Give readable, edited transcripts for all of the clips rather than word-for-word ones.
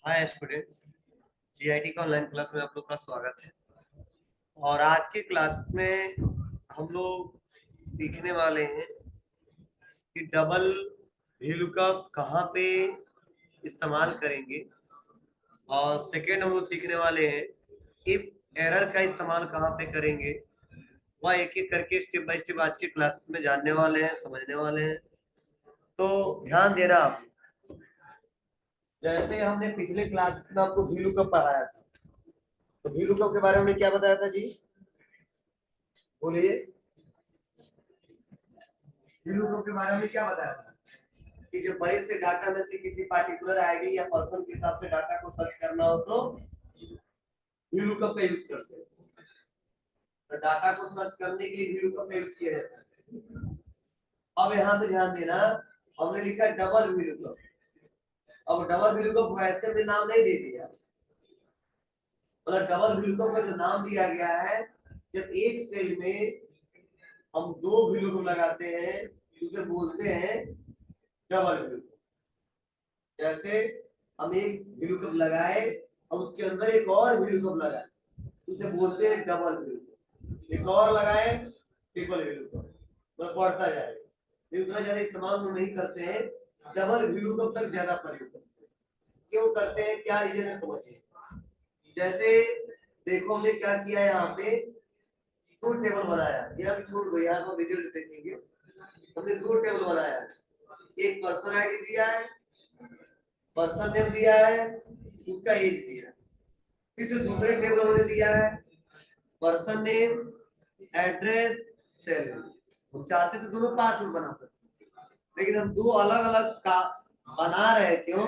Hi student, GIT का online class में आप लोग का स्वागत है। और आज के क्लास में हम लोग सीखने वाले हैं कि डबल VLOOKUP कहाँ पे इस्तेमाल करेंगे। और सेकेंड हम लोग सीखने वाले हैं इफ एरर का इस्तेमाल कहाँ पे करेंगे। वह एक एक करके स्टेप बाय स्टेप आज के क्लास में जानने वाले हैं, समझने वाले हैं। तो ध्यान देना आप, जैसे हमने पिछले क्लास में आपको VLOOKUP पढ़ाया था, तो VLOOKUP के बारे में क्या बताया था जी, बोलिए। VLOOKUP के बारे में क्या बताया था कि जो बड़े से डाटा में से किसी पार्टिकुलर आईडी या पर्सन के हिसाब से डाटा को सर्च करना हो तो VLOOKUP का यूज करते हैं। तो डाटा को सर्च करने के लिए VLOOKUP का यूज किया जाता है। अब यहाँ पे ध्यान देना, हमने लिखा डबल VLOOKUP। अब डबल VLOOKUP वैसे हमने नाम नहीं दे दिया, मतलब डबल VLOOKUP का जो नाम दिया गया है, जब एक सेल में हम दो VLOOKUP लगाते हैं उसे बोलते हैं डबल VLOOKUP। जैसे हम एक VLOOKUP लगाए और उसके अंदर एक और VLOOKUप लगाए, उसे बोलते हैं डबल VLOOKUप। एक और लगाए ट्रिपल VLOOKUप, मतलब बढ़ता जाएगा। ये उतना ज्यादा इस्तेमाल हम नहीं करते हैं, डबल VLOOKUप तक ज्यादा प्रयोग करते हैं। क्यों करते हैं, क्या रीजन है समझिए। जैसे देखो हमने क्या किया, यहाँ पे दो टेबल बनाया, यह भी छोड़ दो, यहाँ पर रिजल्ट देखेंगे। हमने दो टेबल बनाया, एक पर्सन आईडी दिया है, पर्सन नेम दिया है, उसका एज दिया है। फिर दूसरे टेबल हमने दिया है पर्सन नेम, एड्रेस, सैलरी। हम चाहते तो दोनों पासवर्ड बना सकते, लेकिन हम दो अलग अलग का बना रहे, क्यों?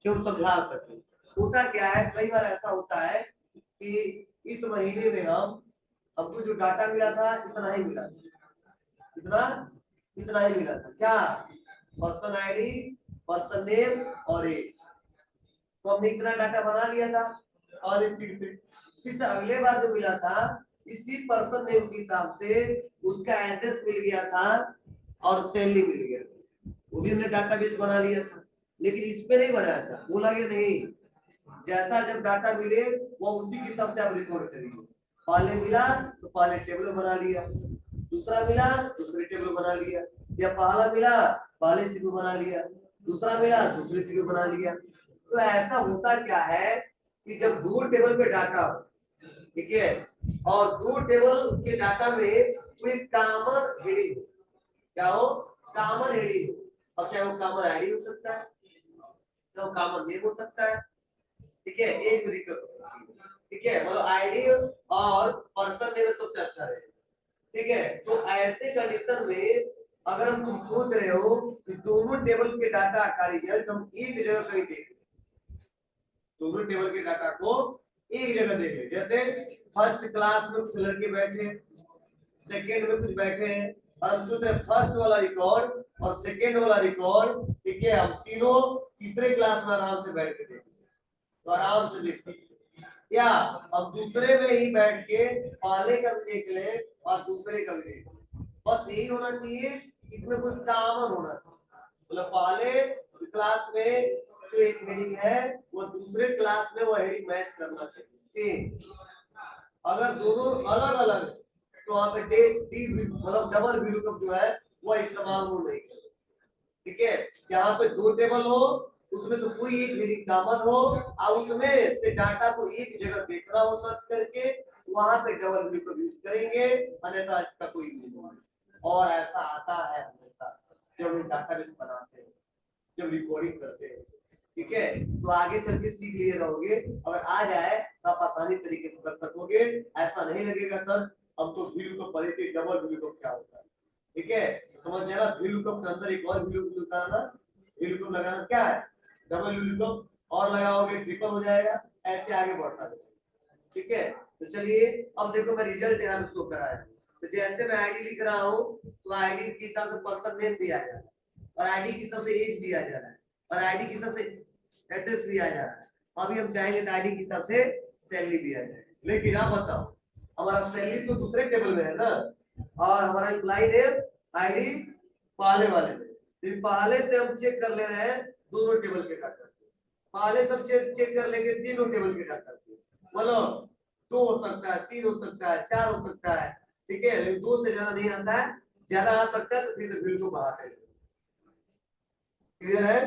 क्यों समझा सके। होता क्या है, कई बार ऐसा होता है कि इस महीने में हमको जो डाटा मिला था इतना ही मिला था, इतना ही मिला था। क्या? पर्सन आईडी, पर्सन नेम और एज। तो हमने इतना डाटा बना लिया था और इस सीट पे फिर से अगले बार जो मिला था इसी पर्सन नेम के हिसाब से उसका एड्रेस मिल गया था और सैलरी मिल गया था, वो भी हमने डाटाबेस बना लिया था। लेकिन इस पे नहीं बनाया था, बोला गया नहीं, जैसा जब डाटा मिले वो उसी के हिसाब से आप रिकॉर्ड करिए। पहले मिला तो पहले टेबल बना लिया, दूसरा मिला दूसरे टेबल बना लिया, या पहला मिला पहले सीपी बना लिया, दूसरा मिला दूसरे सीपी बना लिया। तो ऐसा होता क्या है कि जब दो टेबल पे डाटा हो, ठीक है, और दो टेबल के डाटा में कोई कॉमन हेडिंग हो, क्या हो? कॉमन हेडिंग हो। अब चाहे वो कॉमन आईडी हो सकता है, चाहे वो कॉमन नेम हो सकता है, ठीक है, एज भी दिक्कत हो सकती है, ठीक है, मतलब आईडी और पर्सन नेम सबसे अच्छा रहेगा, ठीक है। तो ऐसे कंडीशन में अगर हम तुम सोच रहे हो कि दोनों टेबल के डाटा का रिजल्ट हम एक जगह कहीं देख, दोनों टेबल के डाटा को एक जगह देख ले, जैसे फर्स्ट क्लास में कुछ लड़के बैठे, सेकेंड में कुछ बैठे हैं, और हम सोच रहे फर्स्ट वाला रिकॉर्ड और सेकेंड वाला रिकॉर्ड, ठीक है, हम तीनों तीसरे क्लास में आराम से बैठ के देखें तो आराम से देख सकते हैं। या अब दूसरे में ही बैठ के पहले का भी देख ले और दूसरे का भी देख ले, बस यही होना चाहिए, इसमें कुछ कॉमन होना चाहिए। मतलब पहले क्लास में जो एक हेडिंग है वो दूसरे क्लास में वो हेडिंग मैच करना चाहिए सेम। अगर दोनों अलग अलग तो वहां पे मतलब डबल VLOOKUP जो है वो इस्तेमाल हो नहीं करें, ठीक है। जहां पे दो टेबल हो उसमें से कोई एक हेडिंग कॉमन हो और उसमें से डाटा को एक जगह देखना हो सर्च करके, वहां पे डबल VLOOKUP यूज करेंगे, अन्यथा इसका कोई यूज नहीं। और ऐसा आता है हमेशा जब हम डाटाबेस बनाते हैं, जब रिकॉर्डिंग करते हैं, ठीक है। तो आगे चल के सीख लिए रहोगे, अगर आ जाए तो आप आसानी तरीके से कर सकोगे। ऐसा नहीं लगेगा सर हम तो VLOOKUP पढ़े थे, डबल VLOOKUप क्या होता है, ठीक है। समझ जाना, VLOOKUP के अंदर एक और VLOOKUप लगाना, VLOOKUप लगाना क्या है, डबल VLOOKUप, और लगाओगे ट्रिपल हो जाएगा, ऐसे आगे बढ़ता जाएगा, ठीक है। तो चलिए अब देखो मैं रिजल्ट यहाँ पे शो कराया, तो जैसे मैं आईडी लिख रहा हूँ तो आईडी के हिसाब से पर्सन नेम भी आ जा रहा है, और आईडी के हिसाब से एज भी आ जा रहा है, और आईडी के हिसाब से एड्रेस भी आ जा रहा है। अभी हम चाहेंगे तो आईडी के हिसाब से सैलरी भी आ जाए। लेकिन आप बताओ, हमारा सैलरी तो दूसरे टेबल में है ना, और हमारा एम्प्लॉय नेम आईडी पहले वाले में, फिर पहले से हम चेक कर ले रहे हैं दोनों टेबल के डाटा, पहले सब चेक कर लेंगे तीनों टेबल के डाटा से, बोलो 2 हो सकता है, 3 हो सकता है, 4 हो सकता है, ठीक है, लेकिन 2 से ज्यादा नहीं आता है, ज्यादा आ सकता है तो फिर से बिल को बढ़ाते हैं। क्लियर है?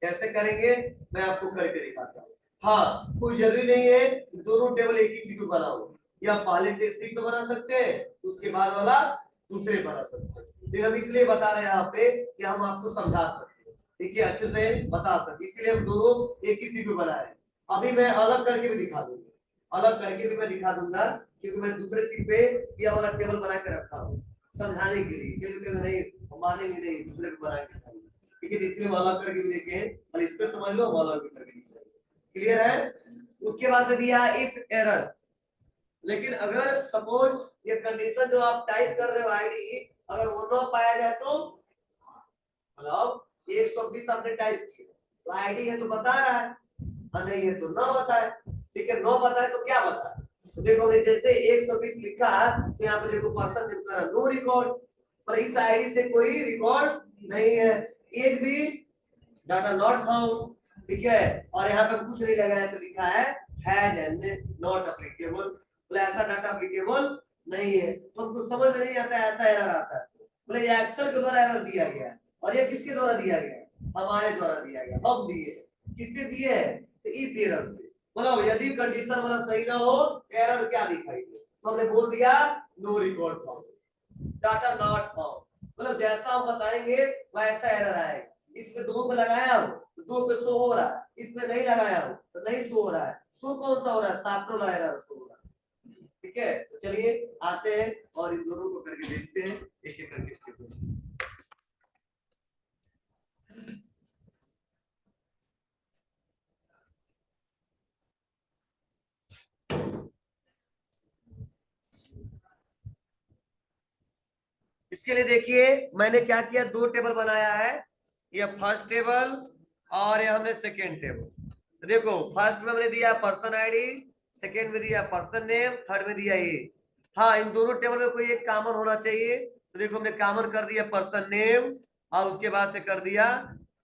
कैसे करेंगे मैं आपको करके दिखाता हूँ। हाँ, कोई जरूरी नहीं है दोनों टेबल एक ही सीट में बनाओ, या पहले सीट में बना सकते हैं, उसके बाद वाला दूसरे बना सकते हैं। लेकिन हम इसलिए बता रहे हैं यहाँ पे कि हम आपको समझा सकते हैं, ठीक है, अच्छे से बता सकते, इसीलिए हम दोनों एक ही सीट में बनाए। अभी मैं अलग करके भी दिखा दूंगा, अलग करके भी मैं दिखा दूंगा, क्योंकि मैं दूसरे सीट पे यह वाला टेबल बना के रखा हूँ समझाने के लिए, क्योंकि नहीं मानेंगे नहीं, दूसरे पे बना के दिखाएंगे, ठीक है, इसलिए हम अलग करके भी देखें और इस पे समझ लो, हम अलग भी करके दिखाएंगे। क्लियर है? उसके बाद से दिया इफ एरर, लेकिन अगर सपोज ये कंडीशन जो आप टाइप कर रहे हो आईडी, अगर वो ना पाया जाए तो मतलब 120 आपने टाइप किया तो आईडी है तो बता रहा है, और नहीं है तो ना बताए, ठीक है, नो बताए तो क्या बताए, तो देखो हमने जैसे 120 लिखा तो यहाँ पे देखो पर्सन नेम का नो रिकॉर्ड, पर इस आईडी से कोई रिकॉर्ड नहीं है, एक भी डाटा नॉट फाउंड, ठीक है, और यहाँ पे कुछ नहीं लगाया तो लिखा है हैज एंड नॉट एप्लीकेबल, बोले ऐसा डाटा एप्लीकेबल नहीं है, तो हमको समझ में नहीं आता ऐसा एरर आता है, बोले ये एक्सेल के द्वारा एरर दिया गया है, और ये किसके द्वारा दिया गया है, हमारे द्वारा दिया गया, हम दिए, किससे दिए है, तो इफ एरर से, मतलब यदि कंडीशन हमारा सही ना हो एरर क्या दिखाई दे, तो हमने बोल दिया no record found, data not found, मतलब जैसा हम बताएंगे वैसा एरर आएगा, इस पे 2 पे लगाया हूं तो 2 पे शो हो रहा है, इस पे नहीं लगाया हूं तो नहीं शो हो रहा है, शो कौन सा हो रहा है, साफ्टो वाला एरर शो हो रहा है, ठीक है, तो चलिए आते हैं और इन दोनों को करके देखते हैं एक एक करके स्टेप बाय। इसके लिए देखिए मैंने क्या किया, 2 टेबल बनाया है, ये फर्स्ट टेबल और ये हमने सेकेंड टेबल, तो देखो फर्स्ट में हमने दिया पर्सन आईडी, सेकेंड में दिया पर्सन नेम, थर्ड में दिया ये, हाँ इन दोनों टेबल में कोई एक कॉमन होना चाहिए, तो देखो हमने कॉमन कर दिया पर्सन नेम, और उसके बाद से कर दिया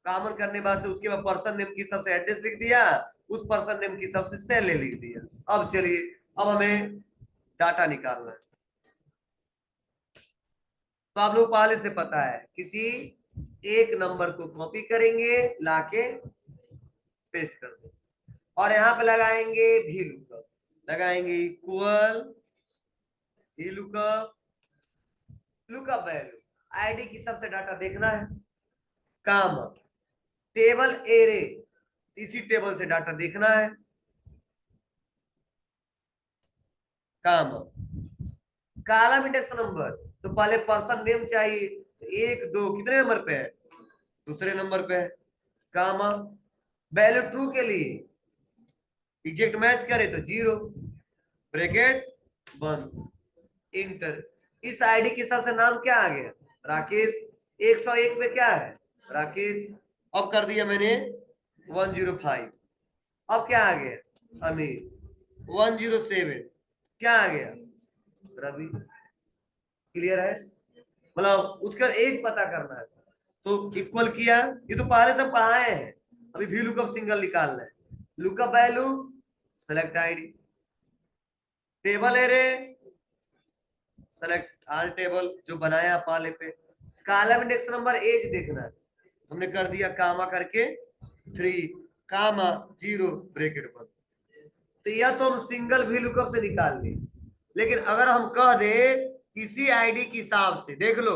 कॉमन करने बाद से उसके बाद पर्सन नेम की सबसे एड्रेस लिख दिया, उस पर्सन नेम की सबसे सेल लिख दिया। अब चलिए अब हमें डाटा निकालना है, तो आप लोग पहले से पता है किसी एक नंबर को कॉपी करेंगे लाके पेस्ट कर देंगे, और यहाँ पे लगाएंगे भी लुकअप, लगाएंगे इक्वल भी लुकअप, लुकअप वैल्यू, आईडी की सबसे डाटा देखना है, काम टेबल एरे, इसी टेबल से डाटा देखना है, काम कॉलम इंडेक्स नंबर, तो पहले पर्सन नेम चाहिए, तो 1 2 कितने नंबर पे है, दूसरे नंबर पे है, कामा वैल्यू ट्रू के लिए एग्जैक्ट मैच करे तो 0 ब्रैकेट बंद इंटर, इस आईडी के हिसाब से नाम क्या आ गया, राकेश, 101 पे क्या है, राकेश, अब कर दिया मैंने 105, अब क्या आ गया, अमीर, 107 क्या आ गया, रवि, क्लियर है, मतलब उसका एज पता करना है, तो इक्वल किया, ये तो पहले से पढ़ाए हैं, अभी भी लुकअप सिंगल निकालना है, lookup value select ID, table array select all table जो बनाया पहले पे, कॉलम इंडेक्स नंबर एज देखना है, हमने कर दिया कामा करके 3 कामा 0 ब्रैकेट बंद, तो यह तो हम सिंगल भी लुकअप से निकाल ले, लेकिन अगर हम कह दे इसी आईडी के हिसाब से, देख लो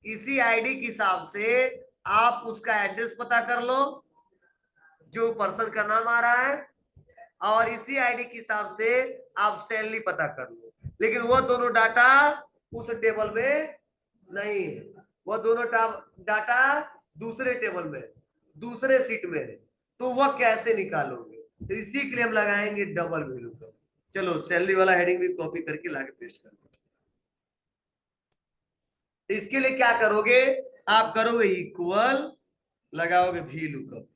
इसी आईडी के हिसाब से आप उसका एड्रेस पता कर लो जो पर्सन का नाम आ रहा है, और इसी आईडी के हिसाब से आप सैलरी पता कर लो, लेकिन वह दोनों डाटा उस टेबल में नहीं है, वह दोनों डाटा दूसरे टेबल में, दूसरे सीट में है, तो वह कैसे निकालोगे, तो इसी के लिए हम लगाएंगे डबल वैल्यू का, चलो सैलरी वाला हेडिंग भी कॉपी करके लाके पेस्ट कर दो, तो इसके लिए क्या करोगे, आप करोगे इक्वल, लगाओगे भी लुकअप,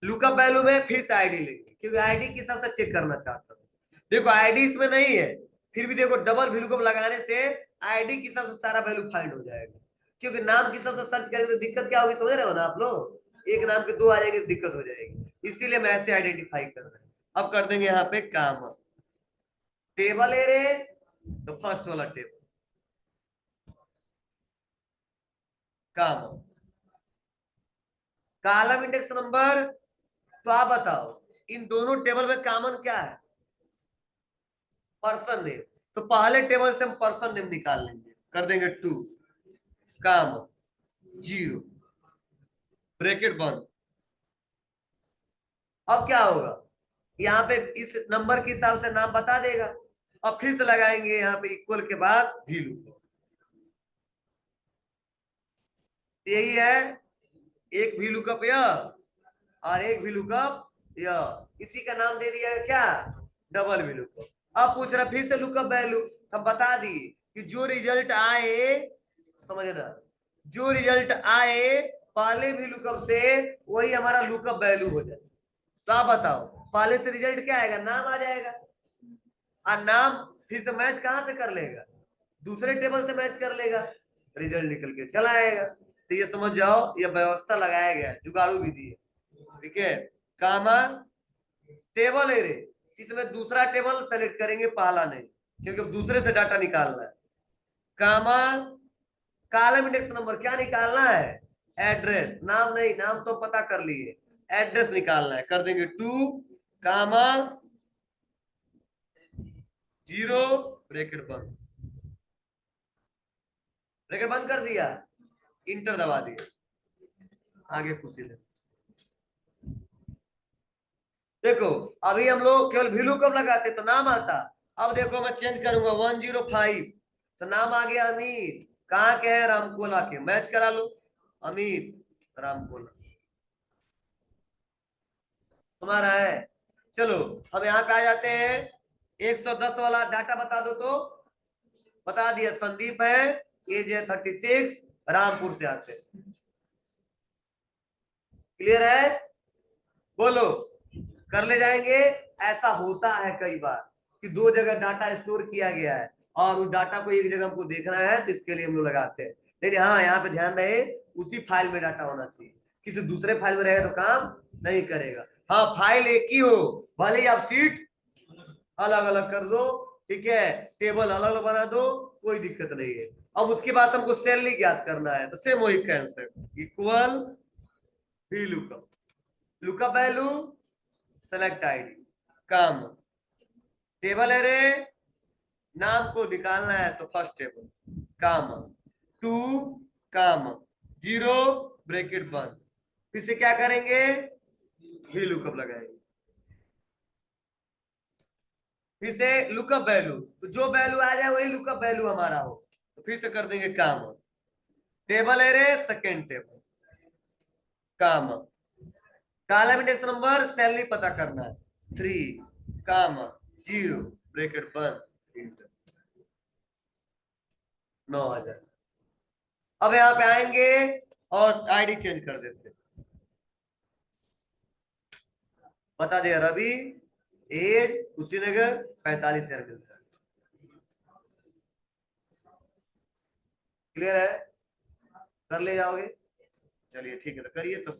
लुकअप वैल्यू में फिर से आईडी लेंगे, क्योंकि आईडी के हिसाब से चेक करना चाहता हूँ, देखो आईडी इसमें नहीं है, फिर भी देखो डबल भी लुकअप लगाने से आईडी के हिसाब से सारा वैल्यू फाइंड हो जाएगा, क्योंकि नाम के हिसाब से सर्च करेंगे तो दिक्कत क्या होगी, समझ रहे हो ना आप लोग, एक नाम के दो आ जाएंगे दिक्कत हो जाएगी, इसीलिए मैं ऐसे आइडेंटिफाई कर रहे हैं। अब कर देंगे यहाँ पे काम, टेबल ए रे तो फर्स्ट वाला टेबल काम, कॉलम इंडेक्स नंबर। तो आप बताओ इन दोनों टेबल में कॉमन क्या है? Person name. तो पहले टेबल से हम पर्सन नेम निकाल लेंगे, कर देंगे 2 काम 0 ब्रैकेट बंद। अब क्या होगा, यहाँ पे इस नंबर के हिसाब से नाम बता देगा। अब फिर से लगाएंगे यहाँ पे इक्वल के बाद भी लूप, यही है एक भी लुकअप यह और एक भी लुकअप यह, इसी का नाम दे दिया है क्या, डबल भी लुकअप। अब पूछ रहा फिर से लुकअप वैल्यू, हम बता दिए कि जो रिजल्ट आए, समझना, जो रिजल्ट आए पहले भी लुकअप से वही हमारा लुकअप वैल्यू हो जाए। तो आप बताओ पहले से रिजल्ट क्या आएगा, नाम आ जाएगा, और नाम फिर से मैच कहां से कर लेगा, दूसरे टेबल से मैच कर लेगा, रिजल्ट निकल के चला आएगा। तो ये समझ जाओ ये व्यवस्था लगाया गया है, जुगाड़ू विधि है, ठीक है। कामा टेबल एरे, इसमें दूसरा टेबल सेलेक्ट करेंगे पहला नहीं, क्योंकि दूसरे से डाटा निकालना है। कामा कॉलम इंडेक्स नंबर, क्या निकालना है, एड्रेस, नाम नहीं, नाम तो पता कर लिए, एड्रेस निकालना है, कर देंगे 2 कामा 0 ब्रैकेट बंद, ब्रैकेट बंद कर दिया, इंटर दबा दिया, आगे कुछ नहीं। देखो अभी हम लोग केवल वैल्यू कब लगाते तो नाम आता, अब देखो मैं चेंज करूंगा 105 तो नाम आ गया अमित, कहाँ के है, रामकोला के, मैच करा लो, अमित रामकोला तुम्हारा है। चलो अब यहाँ पे आ जाते हैं, 110 वाला डाटा बता दो, तो बता दिया संदीप है, एज है 36, रामपुर से आते हैं, क्लियर है, बोलो, कर ले जाएंगे। ऐसा होता है कई बार कि दो जगह डाटा स्टोर किया गया है और उस डाटा को एक जगह हमको देखना है, तो इसके लिए हम लोग लगाते हैं। लेकिन हाँ यहाँ पे ध्यान रहे उसी फाइल में डाटा होना चाहिए, किसी दूसरे फाइल में रहेगा तो काम नहीं करेगा। हाँ फाइल एक ही हो, भले ही आप सीट अलग अलग कर दो, ठीक है, टेबल अलग अलग बना दो, कोई दिक्कत नहीं है। अब उसके बाद हमको सैलरी ज्ञात करना है, तो सेम वही कंसेप्ट, इक्वल भी lookup, lookup value select ID, काम टेबल एरे, नाम को निकालना है तो फर्स्ट टेबल, काम 2 काम 0 ब्रैकेट बंद, फिर से क्या करेंगे, भी लुकअप लगाएंगे, फिर से लुकअप वैल्यू, तो जो वैल्यू आ जाए वही लुकअप वैल्यू हमारा हो, तो फिर से कर देंगे काम टेबल एरे सेकेंड टेबल, काम कॉलम इंडेक्स नंबर सैलरी पता करना है 3 काम 0 ब्रैकेट बंद इंटर 9000। अब यहाँ पे आएंगे और आईडी चेंज कर देते, बता दिया रवि, एज कुशीनगर, 45,000 मिलता है, क्लियर है, कर ले जाओगे, चलिए ठीक है तो करिए तो।